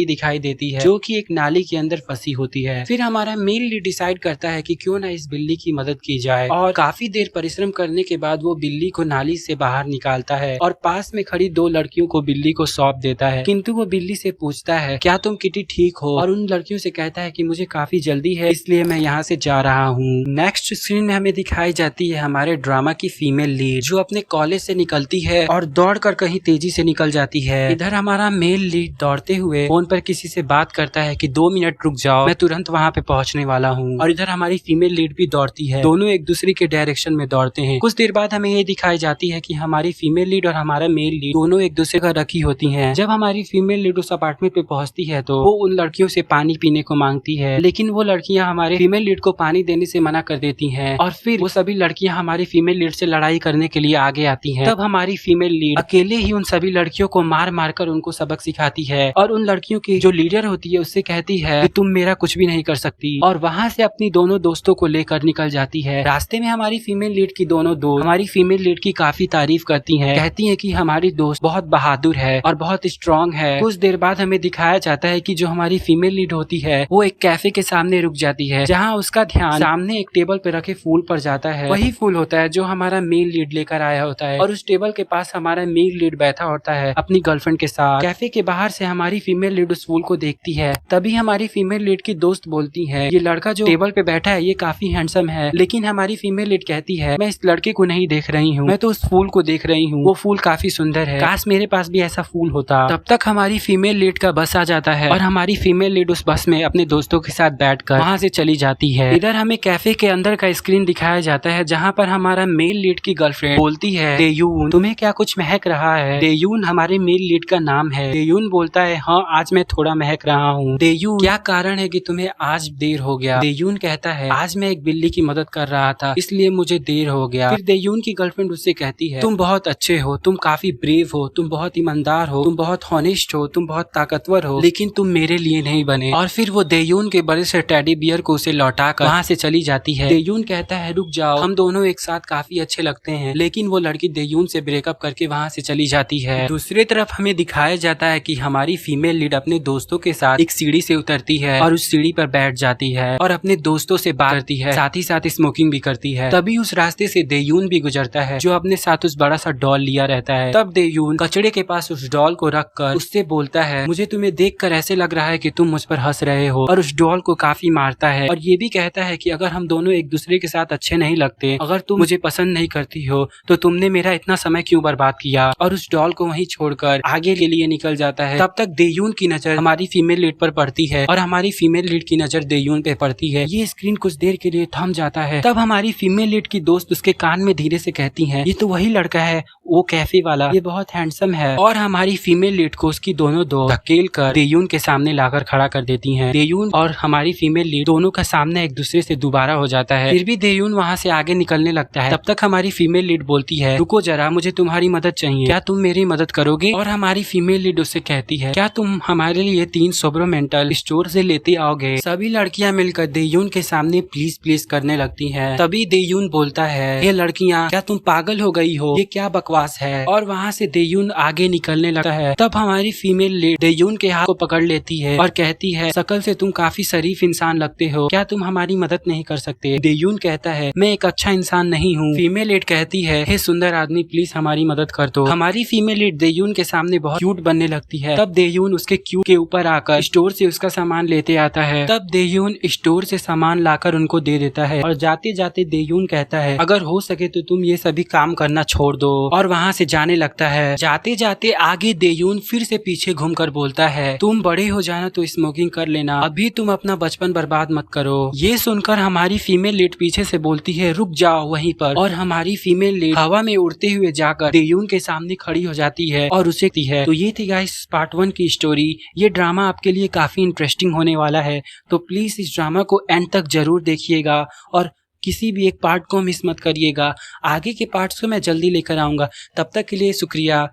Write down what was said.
दिखाई देती है जो कि एक नाली के अंदर फंसी होती है। फिर हमारा मेन लीड डिसाइड करता है कि क्यों ना इस बिल्ली की मदद की जाए और काफी देर परिश्रम करने के बाद वो बिल्ली को नाली से बाहर निकालता है और पास में खड़ी दो लड़कियों को बिल्ली को सौंप देता है। किंतु वो बिल्ली से पूछता है क्या तुम किटी ठीक हो, और उन लड़कियों से कहता है कि मुझे काफी जल्दी है इसलिए मैं यहाँ से जा रहा हूँ। नेक्स्ट स्क्रीन में हमें दिखाई जाती है हमारे ड्रामा की फीमेल लीड जो अपने कॉलेज से निकलती है और दौड़कर कहीं तेजी से निकल जाती है। इधर हमारा मेल लीड दौड़ते हुए फोन पर किसी से बात करता है कि 2 मिनट रुक जाओ, मैं तुरंत वहाँ पे पहुँचने वाला हूँ। और इधर हमारी फीमेल लीड भी दौड़ती है, दोनों एक दूसरे के डायरेक्शन में दौड़ते हैं। कुछ देर बाद हमें ये दिखाई जाती है कि हमारी फीमेल लीड और हमारा मेल लीड दोनों एक दूसरे का रखी होती हैं। जब हमारी फीमेल लीड उस अपार्टमेंट पे पहुंचती है तो वो उन लड़कियों से पानी पीने को मांगती है, लेकिन वो लड़कियां हमारे फीमेल लीड को पानी देने से मना कर देती हैं और फिर वो सभी लड़कियां हमारी फीमेल लीड से लड़ाई करने के लिए आगे आती हैं। तब हमारी फीमेल लीड अकेले ही उन सभी लड़कियों को मार मार कर उनको सबक सिखाती है और उन लड़कियों की जो लीडर होती है उससे कहती है कि तुम मेरा कुछ भी नहीं कर सकती, और वहाँ से अपनी दोनों दोस्तों को लेकर निकल जाती है। रास्ते में हमारी फीमेल लीड की दोनों दोस्त हमारी फीमेल लीड की काफी तारीफ करती हैं, कहती हैं कि हमारी दोस्त बहुत बहादुर है और बहुत स्ट्रांग है। कुछ देर बाद हमें दिखाया जाता है कि जो हमारी फीमेल लीड होती है वो एक कैफे के सामने रुक जाती है जहाँ उसका ध्यान सामने एक टेबल पे रखे फूल पर जाता है। वही फूल होता है जो हमारा मेल लीड लेकर आया होता है और उस टेबल के पास हमारा मेल लीड बैठा होता है अपनी गर्लफ्रेंड के साथ। कैफे के बाहर से हमारी फीमेल लीड उस फूल को देखती है, तभी हमारी फीमेल लीड की दोस्त बोलती है ये लड़का जो टेबल पे बैठा है ये काफी हैंडसम है, लेकिन हमारी फीमेल लीड कहती है मैं इस लड़के को नहीं देख रही हूँ, मैं तो उस फूल को देख रही हूँ, वो फूल काफी सुंदर है, काश मेरे पास भी ऐसा फूल होता। तब तक हमारी फीमेल लीड का बस आ जाता है और हमारी फीमेल लीड उस बस में अपने दोस्तों के साथ बैठकर वहाँ से चली जाती है। इधर हमें कैफे के अंदर का स्क्रीन दिखाया जाता है जहाँ पर हमारा मेल लीड की गर्लफ्रेंड बोलती है देयून तुम्हें क्या कुछ महक रहा है। देयून हमारे मेल लीड का नाम है। देयून बोलता है हाँ आज मैं थोड़ा महक रहा हूँ। देयून क्या कारण है कि तुम्हें आज देर हो गया। देयून कहता है आज मैं एक बिल्ली की मदद कर रहा था इसलिए मुझे देर हो गया। फिर देयून की गर्लफ्रेंड उससे कहती है तुम बहुत अच्छे हो, तुम काफी ब्रेव हो, तुम बहुत ईमानदार हो, तुम बहुत हॉनेस्ट हो, तुम बहुत ताकतवर हो, लेकिन तुम मेरे लिए नहीं बने। और फिर वो देयून के बड़े से टेडी बियर को उसे लौटाकर वहाँ से चली जाती है। देयून कहता है रुक जाओ, हम दोनों एक साथ काफी अच्छे लगते हैं, लेकिन वो लड़की देयून से ब्रेकअप करके वहाँ से चली जाती है। दूसरी तरफ हमें दिखाया जाता है कि हमारी फीमेल लीड अपने दोस्तों के साथ एक सीढ़ी से उतरती है और उस सीढ़ी पर बैठ जाती है और अपने दोस्तों से बात करती है, साथ ही साथ स्मोकिंग भी करती है। तभी उस रास्ते से देयून भी गुजरता है जो अपने साथ उस बड़ा सा डॉल लिया रहता है। तब देयून कचड़े के पास उस डॉल को रखकर उससे बोलता है मुझे तुम्हें देखकर ऐसे लग रहा है कि तुम मुझ पर हंस रहे हो, और उस डॉल को काफी मारता है और ये भी कहता है कि अगर हम दोनों एक दूसरे के साथ अच्छे नहीं लगते, अगर तुम मुझे पसंद नहीं करती हो तो तुमने मेरा इतना समय क्यों बर्बाद किया, और उस डॉल को वहीं छोड़कर आगे के लिए निकल जाता है। तब तक देयून की नजर हमारी फीमेल लीड पर पड़ती है और हमारी फीमेल लीड की नजर देयून पे पड़ती है। ये स्क्रीन कुछ देर के लिए थम जाता है। तब हमारी फीमेल लीड की दोस्त उसके कान में धीरे से कहती है ये तो वही लड़का है वो कैफे वाला, ये बहुत हैंडसम है। और हमारी फीमेल लीड को उसकी दोनों दोस्त धकेल कर देयून के सामने लाकर खड़ा कर देती हैं। देयून और हमारी फीमेल लीड दोनों का सामने एक दूसरे से दोबारा हो जाता है। फिर भी देयून वहाँ से आगे निकलने लगता है। तब तक हमारी फीमेल लीड बोलती है रुको जरा, मुझे तुम्हारी मदद चाहिए, क्या तुम मेरी मदद करोगे। और हमारी फीमेल लीड उससे कहती है क्या तुम हमारे लिए 3 सोब्रोमेंटल स्टोर से लेते आओगे। सभी लड़कियां मिलकर देयून के सामने प्लीज प्लीज करने लगती हैं। तभी देयून बोलता है ये लड़कियां क्या तुम पागल हो गई हो, ये क्या बकवास है। और वहाँ से देयून आगे निकलने लगता है। तब हमारी फीमेल लीड देयून के हाथ को पकड़ लेती है और कहती है शकल से तुम काफी शरीफ इंसान लगते हो, क्या तुम हमारी मदद नहीं कर सकते। देयून कहता है मैं एक अच्छा इंसान नहीं हूँ। फीमेल लीड कहती है हे सुंदर आदमी प्लीज हमारी मदद कर दो। हमारी फीमेल लीड देयून के सामने बहुत क्यूट बनने लगती है। तब देयून उसके क्यूट के ऊपर आकर स्टोर से उसका सामान लेते आता है। तब देयून स्टोर से सामान लाकर उनको दे देता है और जाते जाते देयून कहता है अगर हो सके तो तुम ये सभी काम करना छोड़ दो, और वहाँ से जाने लगता है। जाते जाते आगे देयून फिर से पीछे घूमकर बोलता है तुम बड़े हो जाना तो स्मोकिंग कर लेना, अभी तुम अपना बचपन बर्बाद मत करो। ये सुनकर हमारी फीमेल लीड पीछे से बोलती है रुक जाओ वहीं पर, और हमारी फीमेल लीड हवा में उड़ते हुए जाकर देयून के सामने खड़ी हो जाती है और उसे कहती है। तो ये थी गाइस पार्ट 1 की स्टोरी। ये ड्रामा आपके लिए काफी इंटरेस्टिंग होने वाला है, तो प्लीज इस ड्रामा को एंड तक जरूर देखिएगा और किसी भी एक पार्ट को मिस मत करिएगा। आगे के पार्ट्स को मैं जल्दी लेकर आऊंगा। तब तक के लिए शुक्रिया।